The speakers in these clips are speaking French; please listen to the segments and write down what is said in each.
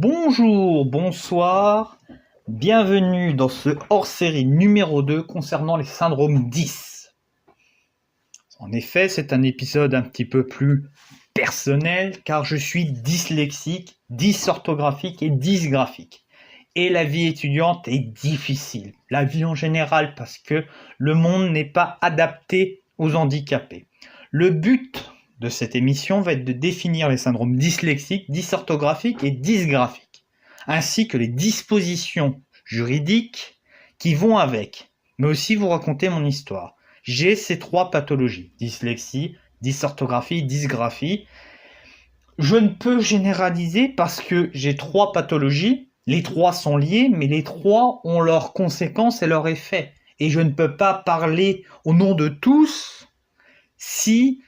Bonjour, bonsoir, bienvenue dans ce hors-série numéro 2 concernant les syndromes 10. En effet, c'est un épisode un petit peu plus personnel car je suis dyslexique, dysorthographique et dysgraphique. Et la vie étudiante est difficile, la vie en général parce que le monde n'est pas adapté aux handicapés. Le but de cette émission va être de définir les syndromes dyslexiques, dysorthographiques et dysgraphiques, ainsi que les dispositions juridiques qui vont avec, mais aussi vous raconter mon histoire. J'ai ces 3 pathologies, dyslexie, dysorthographie, dysgraphie. Je ne peux généraliser parce que j'ai 3 pathologies, les 3 sont liées, mais les 3 ont leurs conséquences et leurs effets. Et je ne peux pas parler au nom de tous si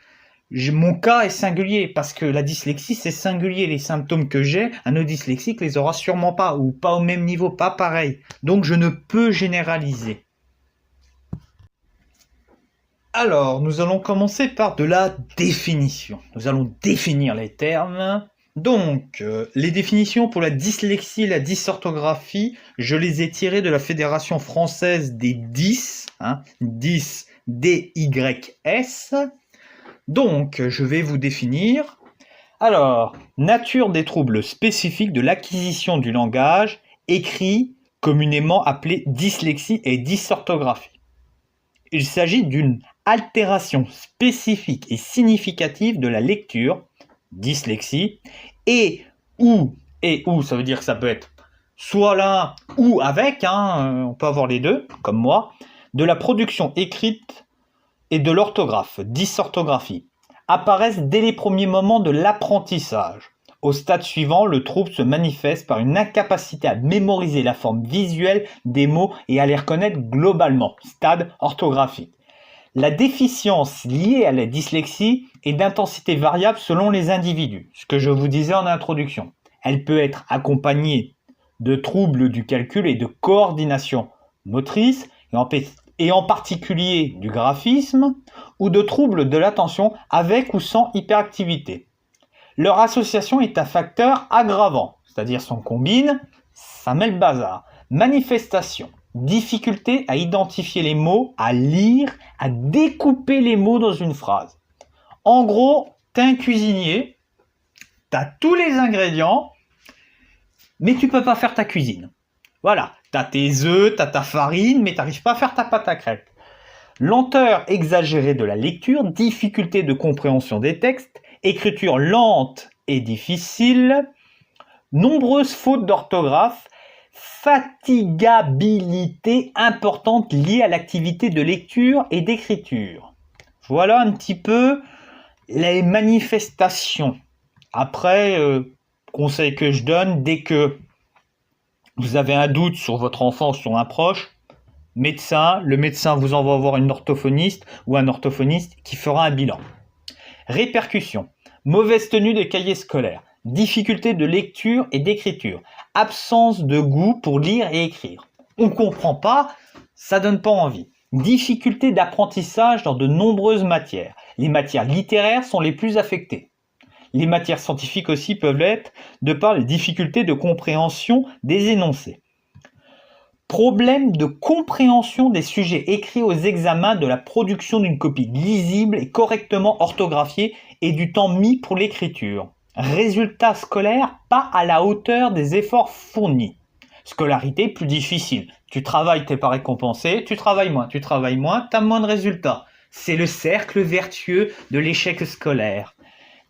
mon cas est singulier, parce que la dyslexie c'est singulier, les symptômes que j'ai, un autre dyslexique les aura sûrement pas, ou pas au même niveau, pas pareil. Donc je ne peux généraliser. Alors, nous allons commencer par de la définition. Nous allons définir les termes. Donc, les définitions pour la dyslexie et la dysorthographie, je les ai tirées de la Fédération française des 10, 10 DYS. Donc, je vais vous définir. Alors, nature des troubles spécifiques de l'acquisition du langage, écrit communément appelé dyslexie et dysorthographie. Il s'agit d'une altération spécifique et significative de la lecture, dyslexie, et ou, ça veut dire que ça peut être soit l'un ou avec, on peut avoir les deux, comme moi, de la production écrite et de l'orthographe, dysorthographie, apparaissent dès les premiers moments de l'apprentissage. Au stade suivant, le trouble se manifeste par une incapacité à mémoriser la forme visuelle des mots et à les reconnaître globalement, stade orthographique. La déficience liée à la dyslexie est d'intensité variable selon les individus, ce que je vous disais en introduction. Elle peut être accompagnée de troubles du calcul et de coordination motrice, et en particulier du graphisme, ou de troubles de l'attention avec ou sans hyperactivité. Leur association est un facteur aggravant, c'est-à-dire si on combine, ça met le bazar. Manifestation, difficulté à identifier les mots, à lire, à découper les mots dans une phrase. En gros, t'es un cuisinier, t'as tous les ingrédients, mais tu peux pas faire ta cuisine. Voilà, t'as tes œufs, t'as ta farine, mais t'arrives pas à faire ta pâte à crêpes. Lenteur exagérée de la lecture, difficulté de compréhension des textes, écriture lente et difficile, nombreuses fautes d'orthographe, fatigabilité importante liée à l'activité de lecture et d'écriture. Voilà un petit peu les manifestations. Après, conseil que je donne, dès que vous avez un doute sur votre enfant ou sur un proche, le médecin vous envoie voir une orthophoniste ou un orthophoniste qui fera un bilan. Répercussions, mauvaise tenue des cahiers scolaires, difficulté de lecture et d'écriture, absence de goût pour lire et écrire. On ne comprend pas, ça donne pas envie. Difficulté d'apprentissage dans de nombreuses matières. Les matières littéraires sont les plus affectées. Les matières scientifiques aussi peuvent l'être, de par les difficultés de compréhension des énoncés. Problème de compréhension des sujets écrits aux examens, de la production d'une copie lisible et correctement orthographiée et du temps mis pour l'écriture. Résultats scolaires pas à la hauteur des efforts fournis. Scolarité plus difficile. Tu travailles, t'es pas récompensé, tu travailles moins, t'as moins de résultats. C'est le cercle vertueux de l'échec scolaire.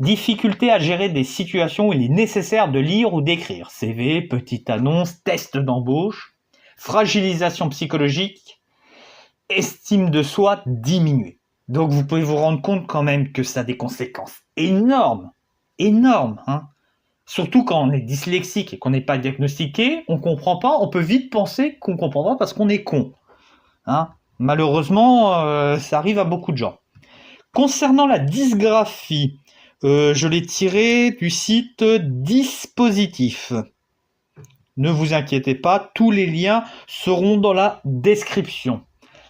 Difficulté à gérer des situations où il est nécessaire de lire ou d'écrire. CV, petite annonce, test d'embauche. Fragilisation psychologique, estime de soi diminuée. Donc vous pouvez vous rendre compte quand même que ça a des conséquences énormes. Surtout quand on est dyslexique et qu'on n'est pas diagnostiqué, on comprend pas, on peut vite penser qu'on comprend pas parce qu'on est con. Malheureusement, ça arrive à beaucoup de gens. Concernant la dysgraphie, je l'ai tiré du site Dispositif. Ne vous inquiétez pas, tous les liens seront dans la description.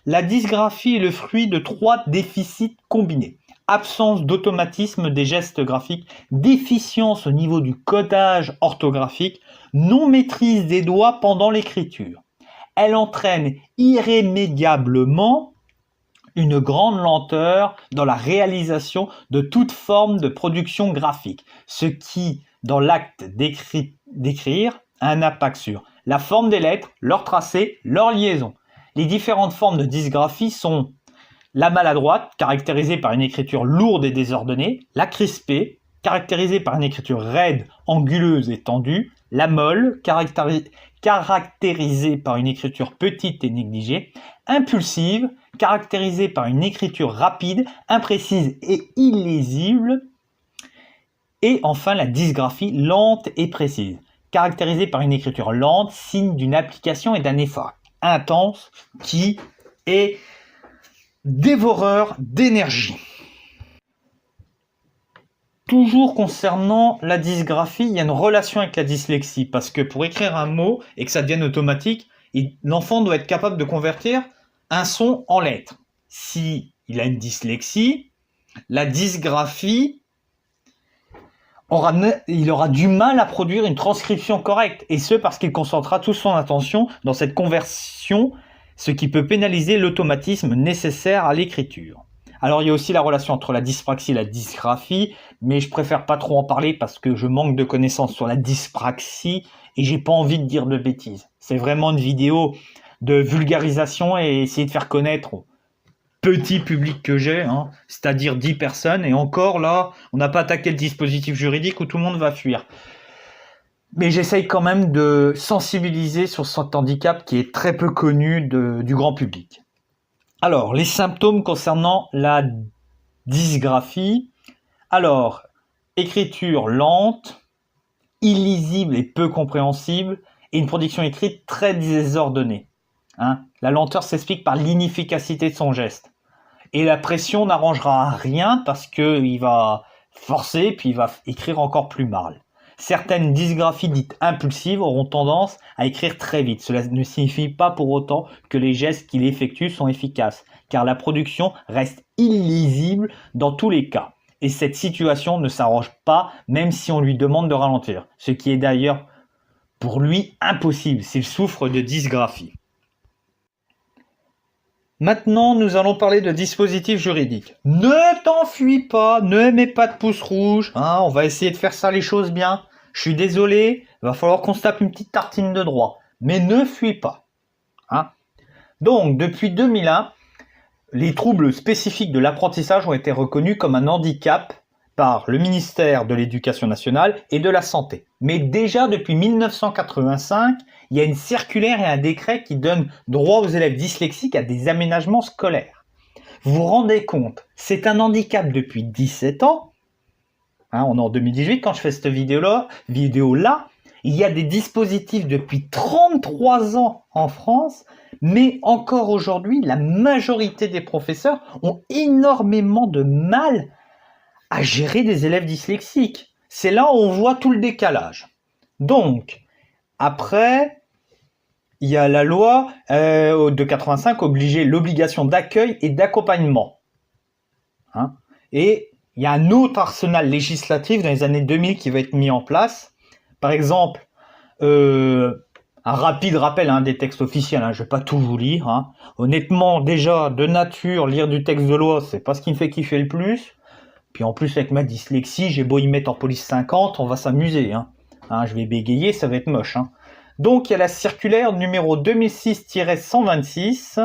La dysgraphie est le fruit de 3 déficits combinés. absence d'automatisme des gestes graphiques, déficience au niveau du codage orthographique, non-maîtrise des doigts pendant l'écriture. Elle entraîne irrémédiablement une grande lenteur dans la réalisation de toute forme de production graphique, ce qui, dans l'acte d'écrire, a un impact sur la forme des lettres, leur tracé, leur liaison. Les différentes formes de dysgraphie sont la maladroite, caractérisée par une écriture lourde et désordonnée, la crispée, caractérisée par une écriture raide, anguleuse et tendue, la molle, caractérisée par une écriture petite et négligée, impulsive, caractérisée par une écriture rapide, imprécise et illisible, et enfin la dysgraphie lente et précise, caractérisée par une écriture lente, signe d'une application et d'un effort intense qui est dévoreur d'énergie. Toujours concernant la dysgraphie, il y a une relation avec la dyslexie, parce que pour écrire un mot et que ça devienne automatique, l'enfant doit être capable de convertir un son en lettres. Si il a une dyslexie, la dysgraphie, il aura du mal à produire une transcription correcte, et ce parce qu'il concentrera toute son attention dans cette conversion, ce qui peut pénaliser l'automatisme nécessaire à l'écriture. Alors il y a aussi la relation entre la dyspraxie et la dysgraphie, mais je préfère pas trop en parler parce que je manque de connaissances sur la dyspraxie et j'ai pas envie de dire de bêtises. C'est vraiment une vidéo de vulgarisation et essayer de faire connaître au petit public que j'ai, c'est-à-dire 10 personnes, et encore là, on n'a pas attaqué le dispositif juridique où tout le monde va fuir. Mais j'essaye quand même de sensibiliser sur cet handicap qui est très peu connu du grand public. Alors, les symptômes concernant la dysgraphie. Alors, écriture lente, illisible et peu compréhensible, et une production écrite très désordonnée. La lenteur s'explique par l'inefficacité de son geste. Et la pression n'arrangera rien parce qu'il va forcer, puis il va écrire encore plus mal. Certaines dysgraphies dites impulsives auront tendance à écrire très vite. Cela ne signifie pas pour autant que les gestes qu'il effectue sont efficaces, car la production reste illisible dans tous les cas. Et cette situation ne s'arrange pas même si on lui demande de ralentir, ce qui est d'ailleurs pour lui impossible s'il souffre de dysgraphie. Maintenant, nous allons parler de dispositifs juridiques. Ne t'enfuis pas, ne mets pas de pouce rouge, on va essayer de faire ça les choses bien. Je suis désolé, il va falloir qu'on se tape une petite tartine de droit, mais ne fuis pas. Donc, depuis 2001, les troubles spécifiques de l'apprentissage ont été reconnus comme un handicap par le ministère de l'Éducation nationale et de la Santé. Mais déjà depuis 1985, il y a une circulaire et un décret qui donnent droit aux élèves dyslexiques à des aménagements scolaires. Vous vous rendez compte, c'est un handicap depuis 17 ans. On est en 2018 quand je fais cette vidéo-là. Il y a des dispositifs depuis 33 ans en France, mais encore aujourd'hui, la majorité des professeurs ont énormément de mal à gérer des élèves dyslexiques. C'est là où on voit tout le décalage. Donc, après, il y a la loi de 85 obligeait l'obligation d'accueil et d'accompagnement. Et il y a un autre arsenal législatif dans les années 2000 qui va être mis en place. Par exemple, un rapide rappel des textes officiels, je ne vais pas tout vous lire. Honnêtement, déjà, de nature, lire du texte de loi, c'est pas ce qui me fait kiffer le plus. Puis en plus, avec ma dyslexie, j'ai beau y mettre en police 50, on va s'amuser. Je vais bégayer, ça va être moche. Donc, il y a la circulaire numéro 2006-126,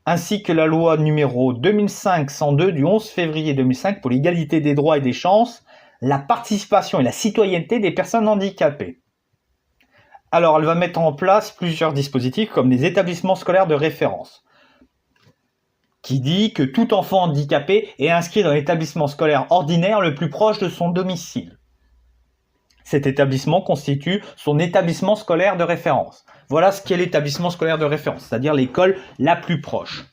ainsi que la loi numéro 2005-102 du 11 février 2005 pour l'égalité des droits et des chances, la participation et la citoyenneté des personnes handicapées. Alors, elle va mettre en place plusieurs dispositifs comme des établissements scolaires de référence, qui dit que tout enfant handicapé est inscrit dans l'établissement scolaire ordinaire le plus proche de son domicile. Cet établissement constitue son établissement scolaire de référence. Voilà ce qu'est l'établissement scolaire de référence, c'est-à-dire l'école la plus proche.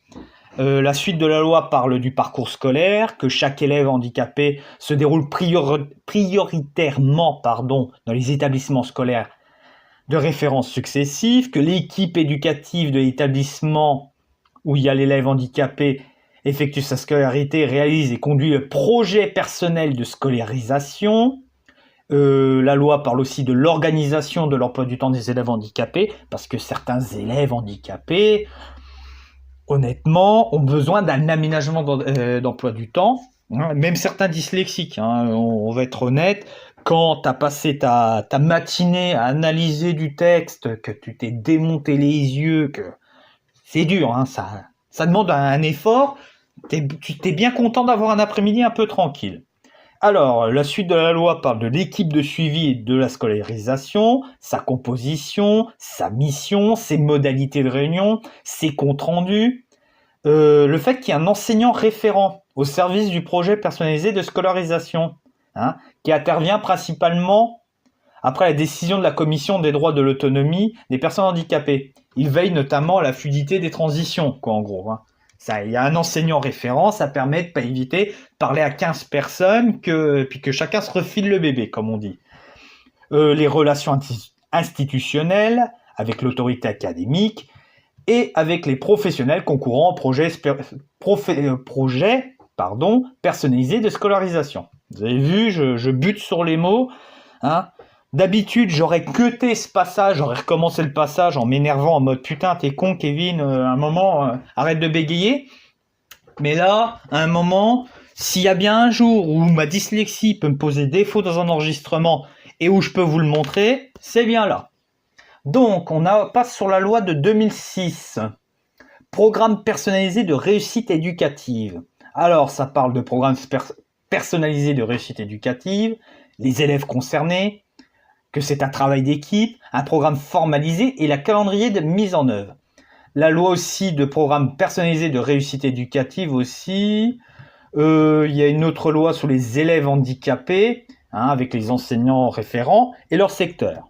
La suite de la loi parle du parcours scolaire, que chaque élève handicapé se déroule prioritairement dans les établissements scolaires de référence successifs, que l'équipe éducative de l'établissement où il y a l'élève handicapé effectue sa scolarité, réalise et conduit le projet personnel de scolarisation. La loi parle aussi de l'organisation de l'emploi du temps des élèves handicapés, parce que certains élèves handicapés, honnêtement, ont besoin d'un aménagement d'emploi du temps. Même certains dyslexiques, on va être honnête, quand tu as passé ta matinée à analyser du texte, que tu t'es démonté les yeux, que c'est dur, ça demande un effort, tu t'es bien content d'avoir un après-midi un peu tranquille. Alors, la suite de la loi parle de l'équipe de suivi et de la scolarisation, sa composition, sa mission, ses modalités de réunion, ses comptes rendus, le fait qu'il y ait un enseignant référent au service du projet personnalisé de scolarisation, qui intervient principalement après la décision de la Commission des droits de l'autonomie des personnes handicapées. Il veille notamment à la fluidité des transitions, quoi, en gros. Il y a un enseignant référent, ça permet de pas éviter de parler à 15 personnes, puis que chacun se refile le bébé, comme on dit. Les relations institutionnelles avec l'autorité académique et avec les professionnels concourant au projet personnalisé de scolarisation. Vous avez vu, je bute sur les mots. D'habitude, j'aurais cuté ce passage, j'aurais recommencé le passage en m'énervant en mode « Putain, t'es con, Kevin, un moment, arrête de bégayer. » Mais là, à un moment, s'il y a bien un jour où ma dyslexie peut me poser défaut dans un enregistrement et où je peux vous le montrer, c'est bien là. Donc, on passe sur la loi de 2006. Programme personnalisé de réussite éducative. Alors, ça parle de programme personnalisé de réussite éducative, les élèves concernés, que c'est un travail d'équipe, un programme formalisé et la calendrier de mise en œuvre. La loi aussi de programme personnalisé de réussite éducative aussi. Il y a une autre loi sur les élèves handicapés, avec les enseignants référents et leur secteur.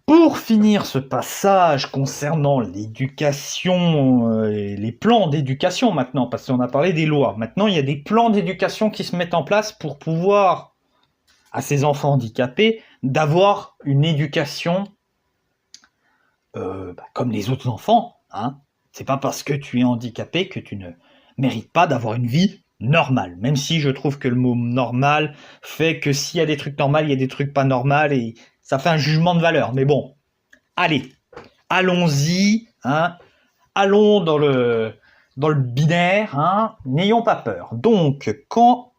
Pour finir ce passage concernant l'éducation, les plans d'éducation maintenant, parce qu'on a parlé des lois. Maintenant, il y a des plans d'éducation qui se mettent en place pour pouvoir, à ces enfants handicapés, d'avoir une éducation comme les autres enfants. C'est pas parce que tu es handicapé que tu ne mérites pas d'avoir une vie normale. Même si je trouve que le mot normal fait que s'il y a des trucs normaux, il y a des trucs pas normaux et ça fait un jugement de valeur. Mais bon, allez, allons-y. Allons dans le binaire. N'ayons pas peur. Donc, quand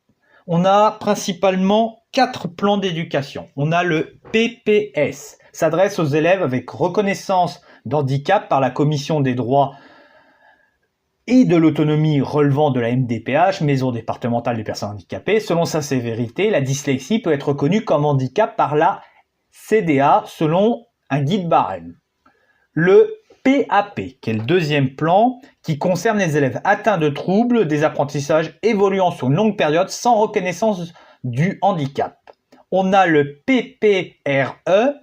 on a principalement 4 plans d'éducation. On a le PPS, s'adresse aux élèves avec reconnaissance d'handicap par la Commission des droits et de l'autonomie relevant de la MDPH, Maison départementale des personnes handicapées. Selon sa sévérité, la dyslexie peut être reconnue comme handicap par la CDA selon un guide barème. Le PAP, qui est le deuxième plan, qui concerne les élèves atteints de troubles des apprentissages évoluant sur une longue période sans reconnaissance du handicap. On a le PPRE,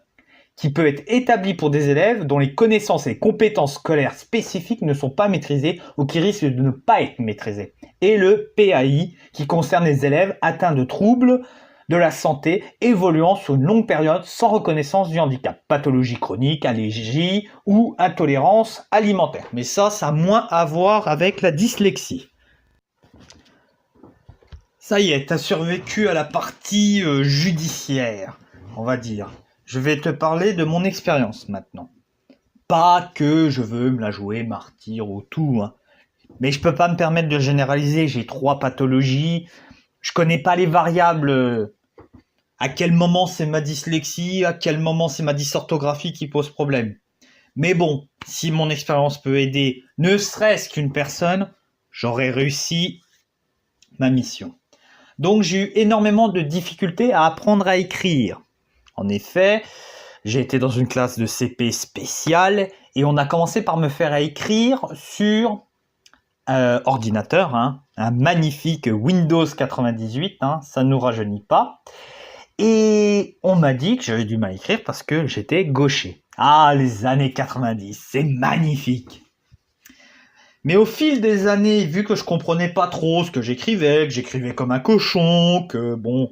qui peut être établi pour des élèves dont les connaissances et compétences scolaires spécifiques ne sont pas maîtrisées ou qui risquent de ne pas être maîtrisées. Et le PAI, qui concerne les élèves atteints de troubles de la santé évoluant sur une longue période sans reconnaissance du handicap, pathologie chronique, allergie ou intolérance alimentaire. Mais ça a moins à voir avec la dyslexie. Ça y est, t'as survécu à la partie judiciaire, on va dire. Je vais te parler de mon expérience maintenant. Pas que je veux me la jouer martyr ou tout, mais je peux pas me permettre de généraliser. J'ai 3 pathologies. Je connais pas les variables. À quel moment c'est ma dyslexie, à quel moment c'est ma dysorthographie qui pose problème. Mais bon, si mon expérience peut aider, ne serait-ce qu'une personne, j'aurais réussi ma mission. Donc j'ai eu énormément de difficultés à apprendre à écrire. En effet, j'ai été dans une classe de CP spéciale et on a commencé par me faire écrire sur ordinateur, un magnifique Windows 98, ça ne nous rajeunit pas. Et on m'a dit que j'avais du mal à écrire parce que j'étais gaucher. Ah, les années 90, c'est magnifique. Mais au fil des années, vu que je comprenais pas trop ce que j'écrivais comme un cochon, que bon,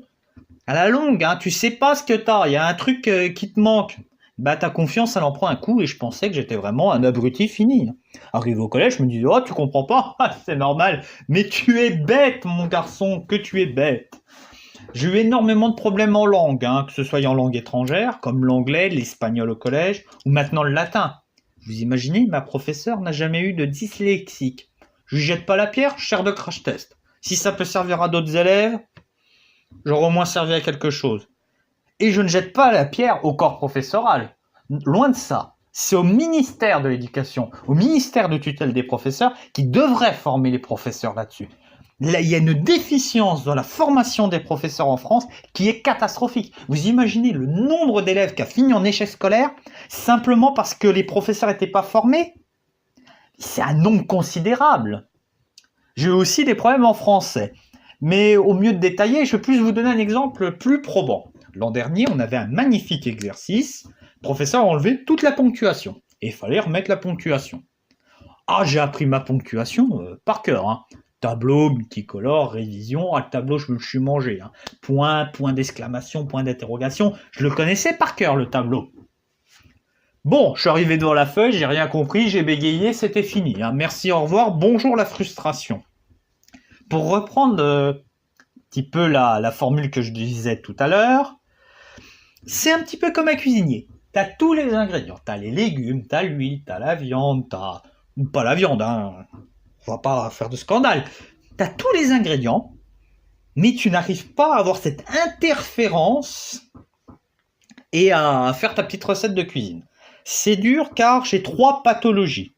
à la longue, tu sais pas ce que t'as, il y a un truc qui te manque. bah ta confiance, elle en prend un coup et je pensais que j'étais vraiment un abruti fini. Arrivé au collège, je me disais, oh, tu comprends pas, c'est normal, mais tu es bête, mon garçon, que tu es bête. J'ai eu énormément de problèmes en langue, que ce soit en langue étrangère, comme l'anglais, l'espagnol au collège, ou maintenant le latin. Vous imaginez, ma professeure n'a jamais eu de dyslexique. Je lui jette pas la pierre, chair de crash test. Si ça peut servir à d'autres élèves, j'aurais au moins servi à quelque chose. Et je ne jette pas la pierre au corps professoral. Loin de ça. C'est au ministère de l'Éducation, au ministère de tutelle des professeurs, qui devrait former les professeurs là-dessus. Là, il y a une déficience dans la formation des professeurs en France qui est catastrophique. Vous imaginez le nombre d'élèves qui a fini en échec scolaire simplement parce que les professeurs n'étaient pas formés? C'est un nombre considérable. J'ai eu aussi des problèmes en français. Mais au mieux de détailler, je vais plus vous donner un exemple plus probant. L'an dernier, on avait un magnifique exercice. Le professeur a enlevé toute la ponctuation. Et il fallait remettre la ponctuation. Ah, j'ai appris ma ponctuation par cœur. Tableau, multicolore, révision. Ah, le tableau, je me le suis mangé. Point, point d'exclamation, point d'interrogation. Je le connaissais par cœur, le tableau. Bon, je suis arrivé devant la feuille, j'ai rien compris, j'ai bégayé, c'était fini. Merci, au revoir, bonjour la frustration. Pour reprendre un petit peu la formule que je disais tout à l'heure, c'est un petit peu comme un cuisinier. Tu as tous les ingrédients. Tu as les légumes, tu as l'huile, tu as la viande, ou pas la viande, on va pas faire de scandale. Tu as tous les ingrédients, mais tu n'arrives pas à avoir cette interférence et à faire ta petite recette de cuisine. C'est dur car j'ai 3 pathologies.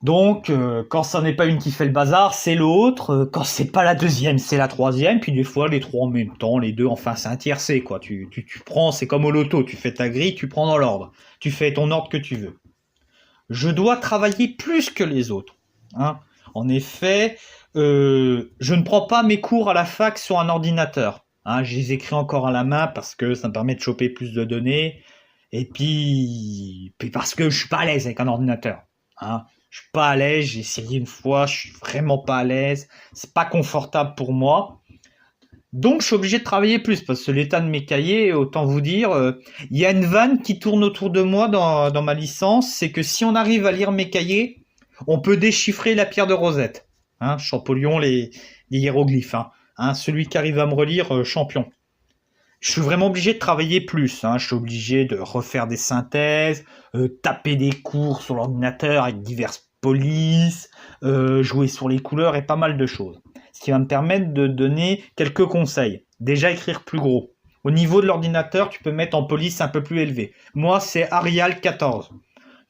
Donc, quand ça n'est pas une qui fait le bazar, c'est l'autre. Quand c'est pas la deuxième, c'est la troisième. Puis des fois, les 3 en même temps, les 2, enfin, c'est un tiercé, quoi. Tu prends, c'est comme au loto. Tu fais ta grille, tu prends dans l'ordre. Tu fais ton ordre que tu veux. Je dois travailler plus que les autres. En effet, je ne prends pas mes cours à la fac sur un ordinateur. Je les écris encore à la main parce que ça me permet de choper plus de données. Et puis parce que je suis pas à l'aise avec un ordinateur. Je suis pas à l'aise, j'ai essayé une fois, je suis vraiment pas à l'aise, c'est pas confortable pour moi. Donc je suis obligé de travailler plus parce que l'état de mes cahiers, autant vous dire, il y a une vanne qui tourne autour de moi dans ma licence, c'est que si on arrive à lire mes cahiers, on peut déchiffrer la pierre de Rosette. Champollion, les hiéroglyphes. Celui qui arrive à me relire, champion. Je suis vraiment obligé de travailler plus. Je suis obligé de refaire des synthèses, taper des cours sur l'ordinateur avec diverses polices, jouer sur les couleurs et pas mal de choses. Ce qui va me permettre de donner quelques conseils. Déjà, écrire plus gros. Au niveau de l'ordinateur, tu peux mettre en police un peu plus élevé. Moi, c'est Arial 14.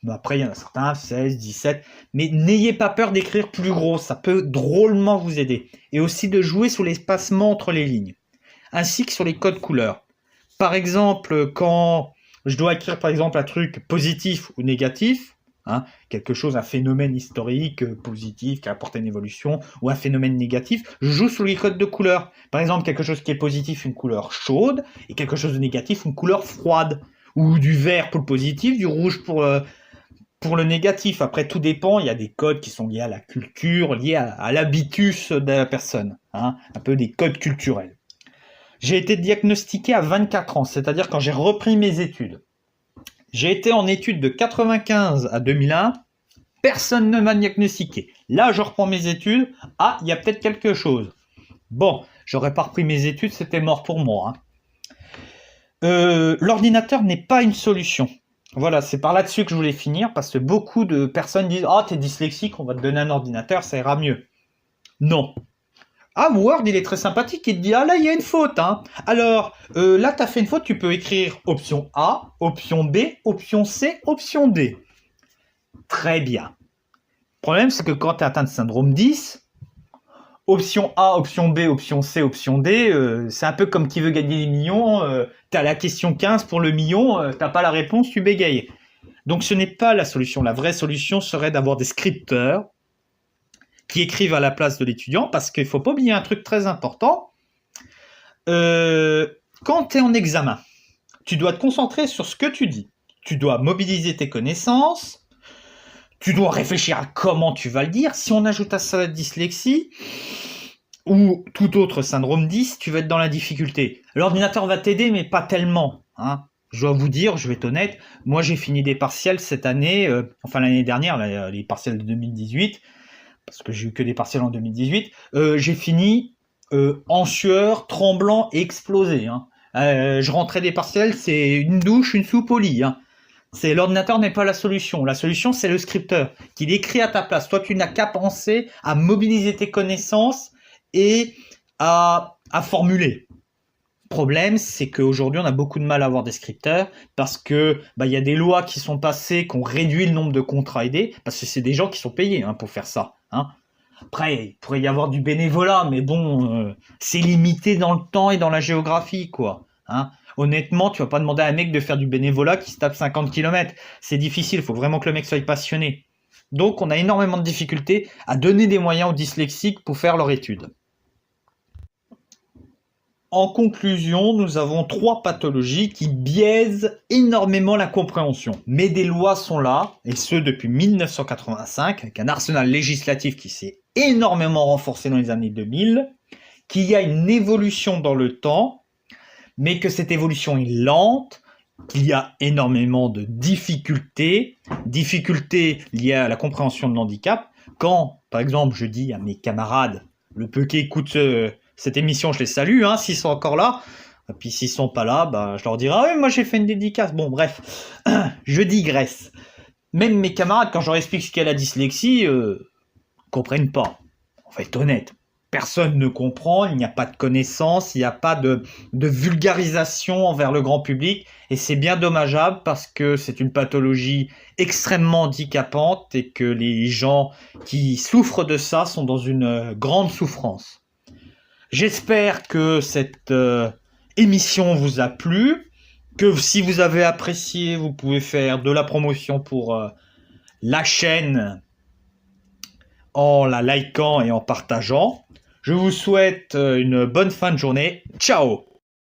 Mais après, il y en a certains, 16, 17. Mais n'ayez pas peur d'écrire plus gros. Ça peut drôlement vous aider. Et aussi de jouer sur l'espacement entre les lignes, ainsi que sur les codes couleurs. Par exemple, quand je dois écrire par exemple un truc positif ou négatif, quelque chose, un phénomène historique positif qui a apporté une évolution, ou un phénomène négatif, je joue sur les codes de couleurs. Par exemple, quelque chose qui est positif, une couleur chaude, et quelque chose de négatif, une couleur froide, ou du vert pour le positif, du rouge pour le négatif. Après, tout dépend, il y a des codes qui sont liés à la culture, liés à l'habitus de la personne, un peu des codes culturels. J'ai été diagnostiqué à 24 ans, c'est-à-dire quand j'ai repris mes études. J'ai été en études de 95 à 2001, personne ne m'a diagnostiqué. Là, je reprends mes études, il y a peut-être quelque chose. Bon, j'aurais pas repris mes études, c'était mort pour moi. L'ordinateur n'est pas une solution. Voilà, c'est par là-dessus que je voulais finir, parce que beaucoup de personnes disent « Ah, t'es dyslexique, on va te donner un ordinateur, ça ira mieux. » Non. Word, il est très sympathique, il te dit « Ah là, il y a une faute. Alors, là, tu as fait une faute, tu peux écrire option A, option B, option C, option D. » Très bien. Le problème, c'est que quand tu es atteint de syndrome 10, option A, option B, option C, option D, c'est un peu comme qui veut gagner des millions. Tu as la question 15 pour le million, tu n'as pas la réponse, tu bégayes. Donc, ce n'est pas la solution. La vraie solution serait d'avoir des scripteurs qui écrivent à la place de l'étudiant, parce qu'il ne faut pas oublier un truc très important. Quand tu es en examen, tu dois te concentrer sur ce que tu dis. Tu dois mobiliser tes connaissances. Tu dois réfléchir à comment tu vas le dire. Si on ajoute à ça la dyslexie ou tout autre syndrome 10, tu vas être dans la difficulté. L'ordinateur va t'aider, mais pas tellement. Je dois vous dire, je vais être honnête, moi j'ai fini des partiels cette année, enfin l'année dernière, les partiels de 2018, parce que j'ai eu que des partiels en 2018, j'ai fini en sueur, tremblant et explosé. Hein. Je rentrais des partiels, c'est une douche, une soupe au lit. Hein. L'ordinateur n'est pas la solution. La solution, c'est le scripteur qui l'écrit à ta place. Toi, tu n'as qu'à penser à mobiliser tes connaissances et à formuler. Le problème, c'est qu'aujourd'hui, on a beaucoup de mal à avoir des scripteurs parce que y a des lois qui sont passées, qui ont réduit le nombre de contrats aidés, parce que c'est des gens qui sont payés pour faire ça. Hein. Après, il pourrait y avoir du bénévolat, mais bon, c'est limité dans le temps et dans la géographie, quoi. Hein. Honnêtement, tu vas pas demander à un mec de faire du bénévolat qui se tape 50 km. C'est difficile, il faut vraiment que le mec soit passionné. Donc, on a énormément de difficultés à donner des moyens aux dyslexiques pour faire leur étude. En conclusion, nous avons 3 pathologies qui biaisent énormément la compréhension. Mais des lois sont là, et ce depuis 1985, avec un arsenal législatif qui s'est énormément renforcé dans les années 2000, qu'il y a une évolution dans le temps, mais que cette évolution est lente, qu'il y a énormément de difficultés liées à la compréhension de l'handicap. Quand, par exemple, je dis à mes camarades, le peu qui écoutent cette émission, je les salue, s'ils sont encore là. Et puis s'ils sont pas là, je leur dirai « Ah oui, moi j'ai fait une dédicace ». Bon, bref, je digresse. Même mes camarades, quand je leur explique ce qu'est la dyslexie, comprennent pas. On va être honnête. Personne ne comprend, il n'y a pas de connaissance, il n'y a pas de vulgarisation envers le grand public. Et c'est bien dommageable parce que c'est une pathologie extrêmement handicapante et que les gens qui souffrent de ça sont dans une grande souffrance. J'espère que cette émission vous a plu, que si vous avez apprécié, vous pouvez faire de la promotion pour la chaîne en la likant et en partageant. Je vous souhaite une bonne fin de journée. Ciao!